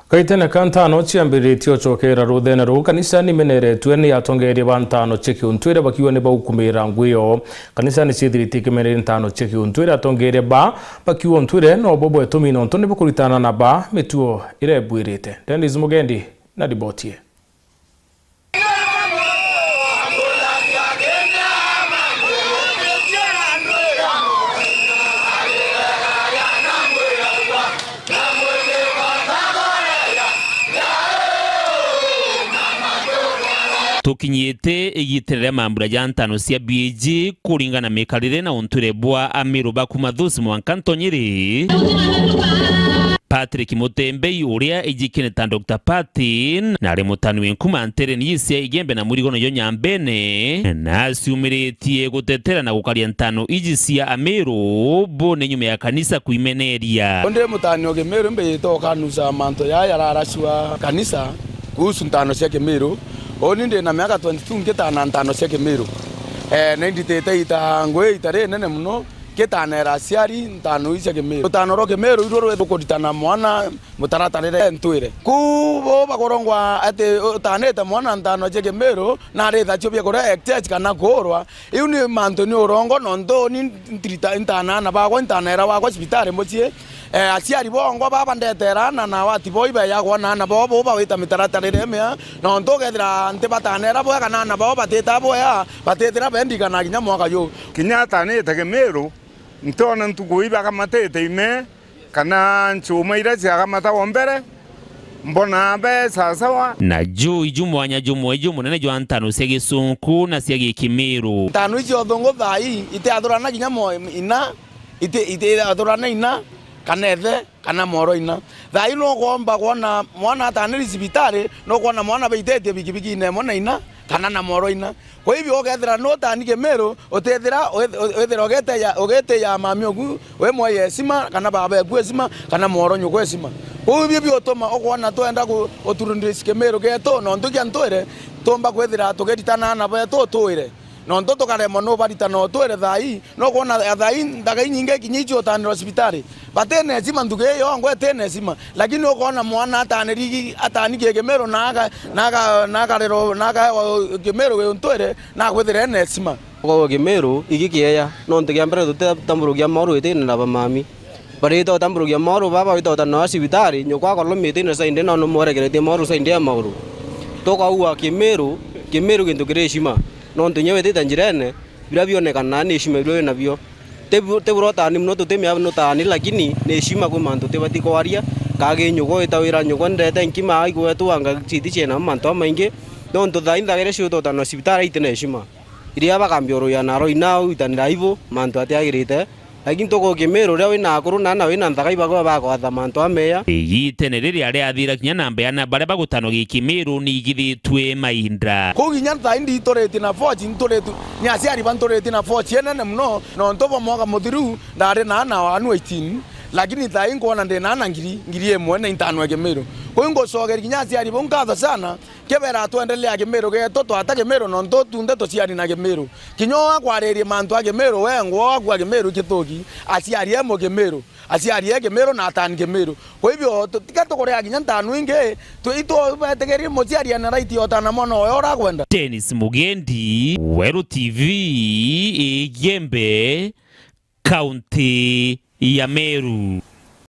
Kaitene kantano chiambiritio chokera ruthene ru kanisa ni meneretwe ni atongerie bantano cheki untwire bakiwa ne baukumira ngwiyo kanisa ni chithiriti kimenere ntano cheki untwire atongerie bakiwa untwire no bobo etumino ntone bukuritana na mituo irebwirite Dennis Mugendi na dibotie. Tukinyete igiterera mambura jantano cia BG kuringana mekarire na untwire bwa Amiru bakumathusi mwankantonyiri Patrick Mutembe uria ijikine ta Dr. Patin na remutani wenkuma ntere niyisia igembe na murigono yo nyambene na asiumiritie gutetera na gukaria ntano ijisia Amiru bo ne nyume ya kanisa kuimeneria onde mutani ogemeru mbe to kanusa manto ya yararashwa kanisa kuhusu ntano cia Kimiru oninde na miaka 22 ngitana ntano cia Kimiru ninditete ita ngwe itare nene muno ketana rasiari ntano cia Kimiru ntano ro Kimiru iroro kuritana mwana mutaratarire ntwire kubo bakorongwa ate tanete mwana ntano cia Kimiru na retha chobia kora exchange kana korwa iu ni manto ni orongo nondo ni ntrita ntana na bagwa ntana era bagwa hospitali mochie asiari bongo baba ndeterana na wati boibe yagwa na bobo bawita mitaratarire mea no ntogethira ntibatanera bwa kana na bobo bateta boya batetera bendika na kinya mwaka yo kinyata ni Kimiru ntona ntukuiba kama tete ime kana nchuma ira cia mata wombere mbona be sasawa na juu ijumwanya jumu nene jo antano cia Gisunku na cia Kimiru tano icio thongo thai ite athurana kinya mo ina ite athurana ina kanethe kana moro ina thai no gomba kuona mwana ataniri cibitari no kuona mwana beitetie bikibiki ine mona ina kana na moro ina kwa hivyo ogethera no tani Kimiru otethera ogete ya mami ogu we moye sima kana baba eku sima kana moro nyugo sima kwa hivyo otoma okuona toenda oturundire Kimiru geto no ntukia ntoire tomba kwethira tugeritana na beto toire no ntoto kare mono barita no toire thai no kuona thai ndaga nyinge kinyicho tani hospitali batene sima nduge yo ngwe tene sima lakini okuona mwana atani Kimiru naga rero naga Kimiru we ntore na kwethira ne sima ko Kimiru igikieya no ntigiambere tutamburugia mauru itene na bamami barito tamburugia mauru baba wito ta no hospitali nyukwa kolomite ne sainde no moregerete mauru sainde mauru toka uwa Kimiru kintu kireshima no ntunyewe titanjirene bila bionekana ni heshima ile nabio teburota ni mno tutemia no tani lakini ni heshima kwa manto tebati kwaria kage nyugo itawira nyugo ndete nkima aigo tuanga chiti chena manto mainge no ntuthainda gere shuto ta no hospitali itene heshima iria bakambioro ya naro inao itanira ivo manto atiagirite lakini toko Kimiru ria wina akuru na wina nthagai bago bagwatha manto ameya itenere ria athira kinya namba ya namba bare bagutano Kimiru ni igithitwe mainda ko ginya thaindi itoreti na forge ntoretu ni asiari bantoreti na forge nene mno no ntobo moga muthiru ndare na wanu 18 lakini thai ngona ndena na ngiri emwe na intano Kimiru ko ngo soger kinya asiari bonkatha sana kebera twendelea Kimiru geto twata Kimiru no ntotunde tociari na Kimiru kinyoa kwarerie mantu Kimiru wengwo kwa Kimiru kitoki asiari emo Kimiru asiari Kimiru na atani Kimiru kwa hivyo tikato korea kinya ntano inge ito betegerie mociari na right yotana mono ora kwenda Dennis Mugendi Weru TV Igembe County ya Meru.